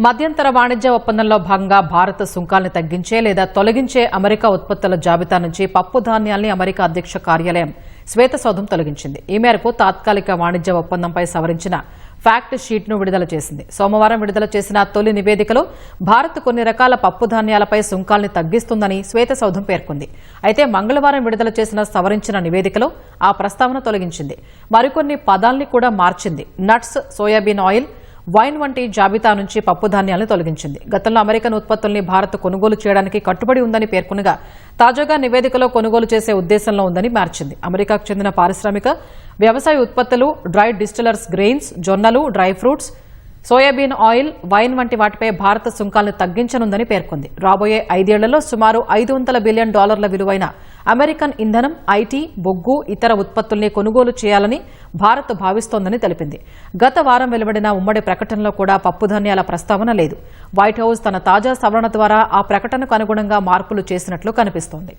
మధ్యంతర వాణిజ్య ఒప్పందంలో భాగంగా భారత్ సుంకాల్ని తగ్గించే లేదా తొలగించే అమెరికా ఉత్పత్తుల జాబితా నుంచి పప్పు ధాన్యాల్ని అమెరికా అధ్యక్ష కార్యాలయం శ్వేతసౌధం తొలగించింది. ఈ మేరకు తాత్కాలిక వాణిజ్య ఒప్పందంపై సవరించిన ఫ్యాక్ట్ షీట్ను విడుదల చేసింది. సోమవారం విడుదల చేసిన తొలి నివేదికలో భారత్ కొన్ని రకాల పప్పు ధాన్యాలపై సుంకాల్ని తగ్గిస్తుందని శ్వేతసౌధం పేర్కొంది. అయితే మంగళవారం విడుదల చేసిన సవరించిన నివేదికలో ఆ ప్రస్తావన తొలగించింది. మరికొన్ని పదాల్ని కూడా మార్చింది. నట్స్, సోయాబీన్ ఆయిల్, వైన్ వంటి జాబితా నుంచి పప్పు ధాన్యాలను తొలగించింది. గతంలో అమెరికన్ ఉత్పత్తుల్ని భారత్ కొనుగోలు చేయడానికి కట్టుబడి ఉందని పేర్కొనగా తాజాగా నివేదికలో కొనుగోలు చేసే ఉద్దేశంలో ఉందని మార్చింది. అమెరికాకు చెందిన పారిశ్రామిక, వ్యవసాయ ఉత్పత్తులు, డ్రై డిస్టిలర్స్ గ్రెయిన్స్, జొన్నలు, dry fruits, soybean oil, wine వంటి వాటిపై భారత సుంకాలను తగ్గించనుందని పేర్కొంది. రాబోయే 5 ఏళ్లలో సుమారు $500 బిలియన్ విలువైన అమెరికన్ ఇంధనం, ఐటీ, బొగ్గు, ఇతర ఉత్పత్తుల్ని కొనుగోలు చేయాలని భారత్ భావిస్తోందని తెలిపింది. గత వారం వెలువడిన ఉమ్మడి ప్రకటనలో కూడా పప్పుధాన్యాల ప్రస్తావన లేదు. వైట్ హౌస్ తన తాజా సవరణ ద్వారా ఆ ప్రకటనకు అనుగుణంగా మార్పులు చేసినట్లు కనిపిస్తోంది.